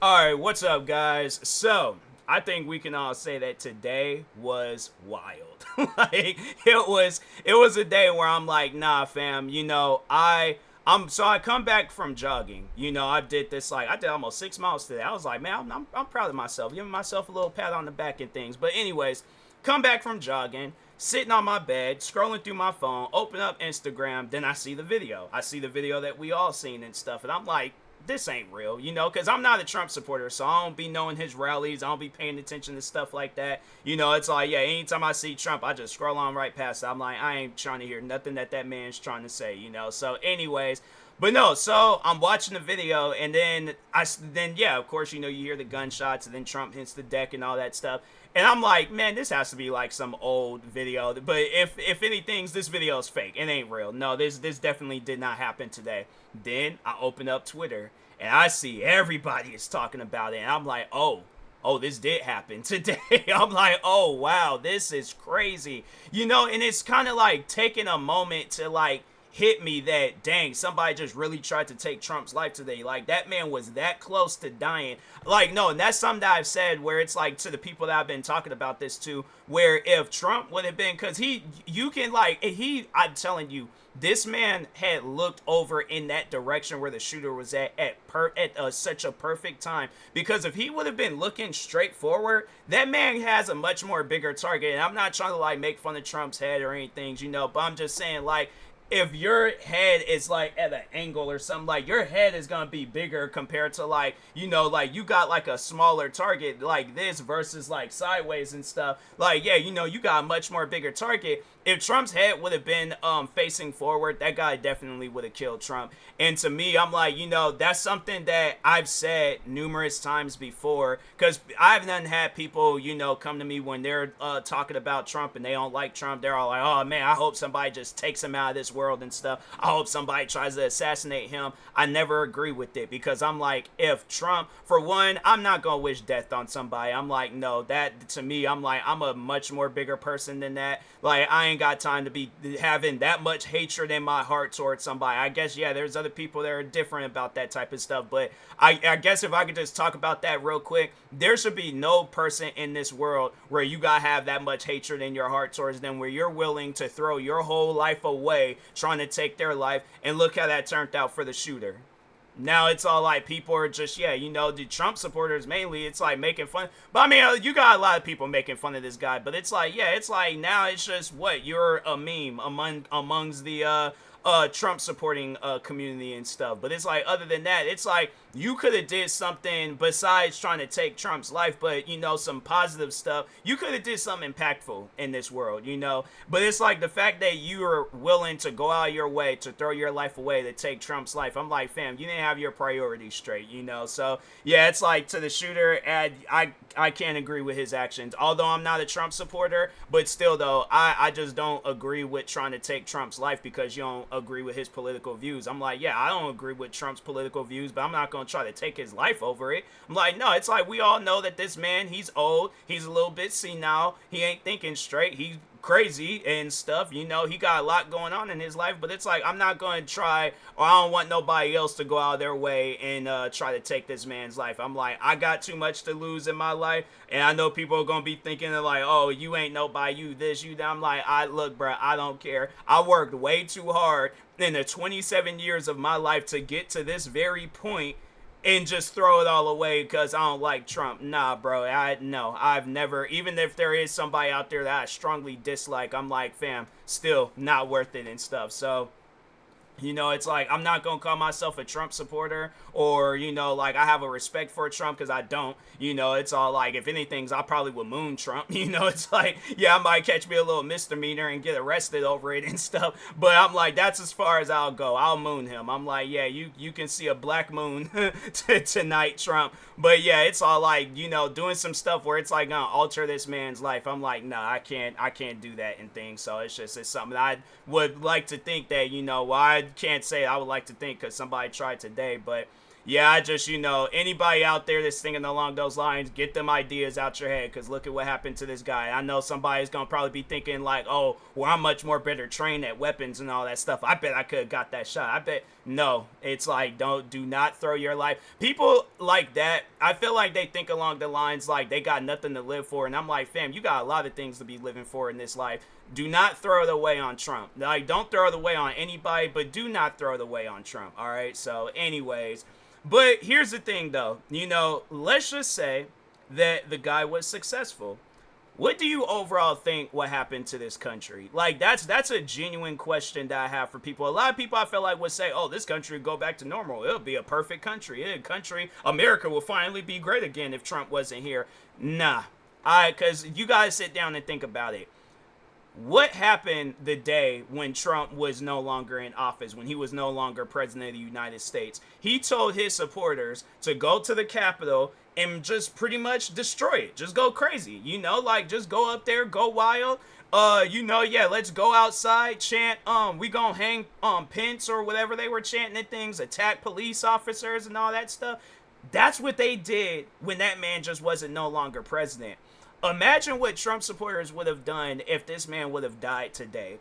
All right, what's up, guys? So, I think we can all say that today was wild. Like it was a day where I'm like, nah, fam. I come back from jogging. I did this like I did almost 6 miles today. I was like, man, I'm proud of myself, giving myself a little pat on the back and things. But anyways, come back from jogging, sitting on my bed, scrolling through my phone, open up Instagram, then I see the video. I see the video that we all seen and stuff, and I'm like, this ain't real, because I'm not a Trump supporter, so I don't be knowing his rallies. I don't be paying attention to stuff like that. It's like, yeah, anytime I see Trump, I just scroll on right past it. I'm like, I ain't trying to hear nothing that man's trying to say. So, anyways, but no, so I'm watching the video, and then yeah, of course, you hear the gunshots, and then Trump hits the deck and all that stuff. And I'm like, man, this has to be like some old video. But if anything, this video is fake. It ain't real. No, this definitely did not happen today. Then I open up Twitter and I see everybody is talking about it. And I'm like, oh, this did happen today. I'm like, oh, wow, this is crazy. And it's kind of like taking a moment to like hit me that, dang, somebody just really tried to take Trump's life today. Like, that man was that close to dying. Like, no, and that's something that I've said where it's like to the people that I've been talking about this to, where if Trump would have been, because I'm telling you, this man had looked over in that direction where the shooter was at such a perfect time. Because if he would have been looking straight forward, that man has a much more bigger target. And I'm not trying to like make fun of Trump's head or anything, but I'm just saying, like, if your head is like at an angle or something, like your head is gonna be bigger compared to like like you got like a smaller target like this versus like sideways and stuff. Like, yeah, you got a much more bigger target. If Trump's head would have been facing forward, that guy definitely would have killed Trump. And to me, I'm like, that's something that I've said numerous times before, because I've done had people come to me when they're talking about Trump and they don't like Trump. They're all like, oh man, I hope somebody just takes him out of this world and stuff. I hope somebody tries to assassinate him. I never agree with it, because I'm like, if Trump, for one, I'm not gonna wish death on somebody. I'm like, no, that to me, I'm like, I'm a much more bigger person than that. Like, I ain't got time to be having that much hatred in my heart towards somebody. I guess, yeah, there's other people that are different about that type of stuff, but I guess if I could just talk about that real quick, there should be no person in this world where you gotta have that much hatred in your heart towards them, where you're willing to throw your whole life away trying to take their life. And look how that turned out for the shooter. Now it's all like people are just, yeah, the Trump supporters mainly, it's like making fun. But I mean, you got a lot of people making fun of this guy, but it's like, yeah, it's like now it's just what, you're a meme amongst the Trump supporting community and stuff. But it's like, other than that, it's like you could have did something besides trying to take Trump's life, but some positive stuff. You could have did something impactful in this world, But it's like the fact that you are willing to go out of your way to throw your life away to take Trump's life. I'm like, fam, you didn't have your priorities straight, So yeah, it's like, to the shooter, and I can't agree with his actions. Although I'm not a Trump supporter, but still though, I just don't agree with trying to take Trump's life because you don't agree with his political views. I'm like, yeah, I don't agree with Trump's political views, but I'm not going to try to take his life over it. I'm like, no, it's like we all know that this man, he's old, he's a little bit senile, he ain't thinking straight, he's crazy and stuff, he got a lot going on in his life, but it's like, I'm not going to try, or I don't want nobody else to go out of their way and try to take this man's life. I'm like, I got too much to lose in my life, and I know people are going to be thinking like, oh, you ain't nobody, you this, you that. I'm like, look, bro, I don't care. I worked way too hard in the 27 years of my life to get to this very point and just throw it all away because I don't like Trump. Nah, bro. I've never, even if there is somebody out there that I strongly dislike, I'm like, fam, still not worth it and stuff. So, it's like, I'm not going to call myself a Trump supporter, or, like I have a respect for Trump, because I don't. It's all like, if anything, I probably would moon Trump. It's like, yeah, I might catch me a little misdemeanor and get arrested over it and stuff. But I'm like, that's as far as I'll go. I'll moon him. I'm like, yeah, you can see a black moon tonight, Trump. But yeah, it's all like, doing some stuff where it's like gonna alter this man's life. I'm like, no, I can't do that and things. So it's something I would like to think that, well, I can't say I would like to think because somebody tried today, but Yeah, I just, anybody out there that's thinking along those lines, get them ideas out your head, because look at what happened to this guy. I know somebody's going to probably be thinking, like, oh, well, I'm much more better trained at weapons and all that stuff. I bet I could have got that shot. I bet. No, it's like, do not throw your life. People like that, I feel like they think along the lines like they got nothing to live for. And I'm like, fam, you got a lot of things to be living for in this life. Do not throw it away on Trump. Like, don't throw it away on anybody, but do not throw it away on Trump. All right. So, anyways. But here's the thing, though. Let's just say that the guy was successful. What do you overall think what happened to this country? Like, that's a genuine question that I have for people. A lot of people I feel like would say, oh, this country would go back to normal. It'll be a perfect country. America will finally be great again if Trump wasn't here. Nah. Because you guys sit down and think about it. What happened the day when Trump was no longer in office, when he was no longer president of the United States? He told his supporters to go to the Capitol and just pretty much destroy it. Just go crazy, like just go up there, go wild. Let's go outside, chant, we gonna hang Pence or whatever they were chanting and things, attack police officers and all that stuff. That's what they did when that man just wasn't no longer president. Imagine what Trump supporters would have done if this man would have died today.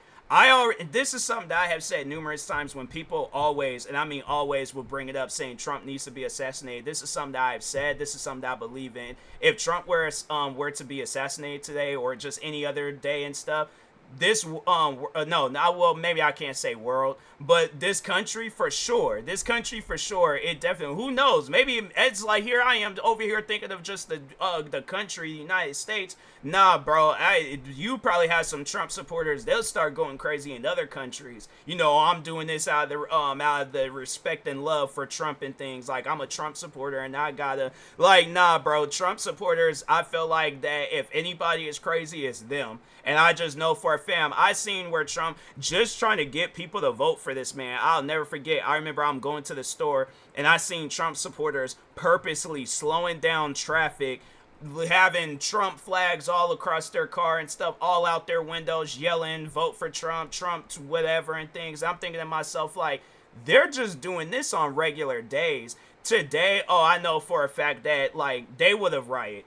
This is something that I have said numerous times when people always, and I mean always, will bring it up saying Trump needs to be assassinated. This is something that I have said. This is something that I believe in. If Trump were to be assassinated today or just any other day and stuff, maybe I can't say world, but this country for sure, it definitely, who knows, maybe it's like, here I am over here thinking of just the country, the United States. Nah, bro, you probably have some Trump supporters, they'll start going crazy in other countries. I'm doing this out of the respect and love for Trump and things, like I'm a Trump supporter and I gotta, like, nah, bro, Trump supporters, I feel like that if anybody is crazy, it's them. And I just know for a fam, I seen where Trump just trying to get people to vote for this man. I'll never forget. I remember I'm going to the store and I seen Trump supporters purposely slowing down traffic, having Trump flags all across their car and stuff, all out their windows, yelling, vote for Trump, whatever and things. I'm thinking to myself, like, they're just doing this on regular days. Today, I know for a fact that, like, they would have rioted.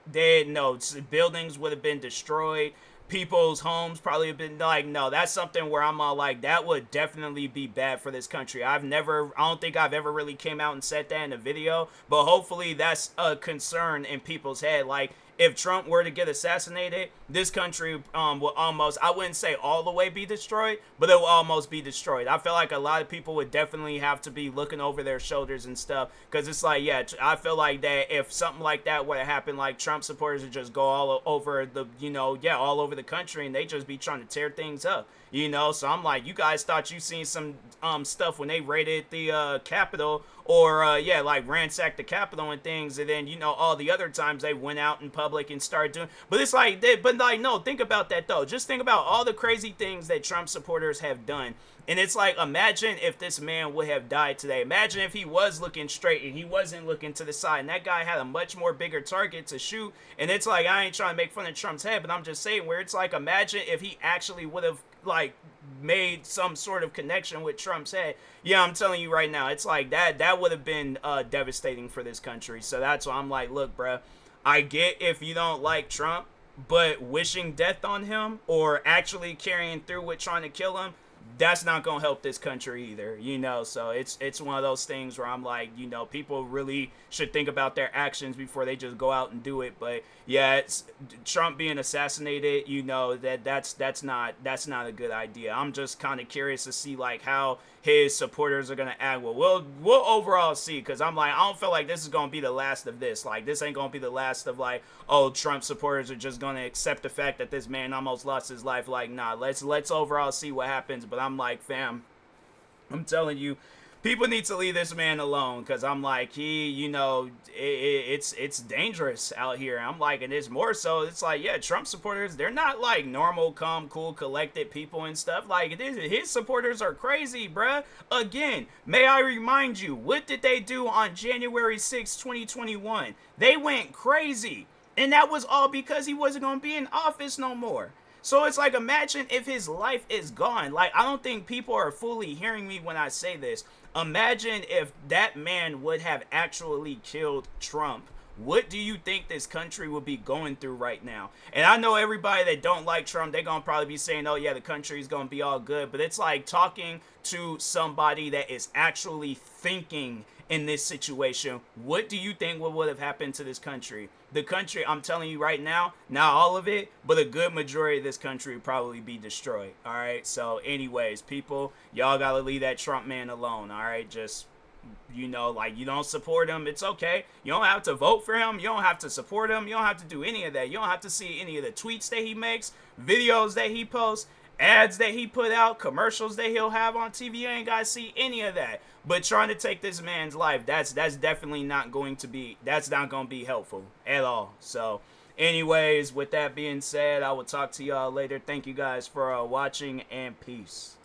Buildings would have been destroyed. People's homes probably have been like, no, that's something where I'm all like, that would definitely be bad for this country. I don't think I've ever really came out and said that in a video, but hopefully that's a concern in people's head. Like, if Trump were to get assassinated, this country will almost, I wouldn't say all the way be destroyed, but it will almost be destroyed. I feel like a lot of people would definitely have to be looking over their shoulders and stuff, because it's like, yeah, I feel like that if something like that were to happen, like Trump supporters would just go all over all over the country, and they just be trying to tear things up. So I'm like, you guys thought you seen some stuff when they raided the Capitol, or like ransacked the Capitol and things, and then all the other times they went out in public and started doing. But it's like, no, think about that though. Just think about all the crazy things that Trump supporters have done. And it's like, imagine if this man would have died today. Imagine if he was looking straight and he wasn't looking to the side, and that guy had a much more bigger target to shoot. And it's like, I ain't trying to make fun of Trump's head, but I'm just saying, where it's like, imagine if he actually would have like made some sort of connection with Trump's head. Yeah, I'm telling you right now, it's like that would have been devastating for this country. So that's why I'm like, look, bruh, I get if you don't like Trump, but wishing death on him or actually carrying through with trying to kill him, that's not gonna help this country either, so it's one of those things where I'm like, people really should think about their actions before they just go out and do it. But yeah, it's Trump being assassinated, that's not a good idea. I'm just kind of curious to see like how his supporters are gonna act. Well, we'll overall see, because I'm like, I don't feel like this is gonna be the last of this. Like, this ain't gonna be the last of like, oh, Trump supporters are just gonna accept the fact that this man almost lost his life. Like, nah, let's overall see what happens. But I'm like, fam, I'm telling you, people need to leave this man alone, because I'm like, it's dangerous out here. I'm like, and it's more so, it's like, yeah, Trump supporters, they're not like normal, calm, cool, collected people and stuff. Like, his supporters are crazy, bruh. Again, may I remind you, what did they do on January 6, 2021? They went crazy. And that was all because he wasn't going to be in office no more. So it's like, imagine if his life is gone. Like, I don't think people are fully hearing me when I say this. Imagine if that man would have actually killed Trump. What do you think this country would be going through right now? And I know everybody that don't like Trump, they're going to probably be saying, oh yeah, the country is going to be all good. But it's like talking to somebody that is actually thinking in this situation. What do you think would have happened to this country? The country, I'm telling you right now, not all of it, but a good majority of this country would probably be destroyed. All right. So anyways, people, y'all got to leave that Trump man alone. All right. Just, like, you don't support him, it's okay. You don't have to vote for him. You don't have to support him. You don't have to do any of that. You don't have to see any of the tweets that he makes, videos that he posts, ads that he put out, commercials that he'll have on TV. You ain't got to see any of that. But trying to take this man's life, that's definitely not going to be, that's not going to be helpful at all. So anyways, with that being said, I will talk to y'all later. Thank you guys for watching, and peace.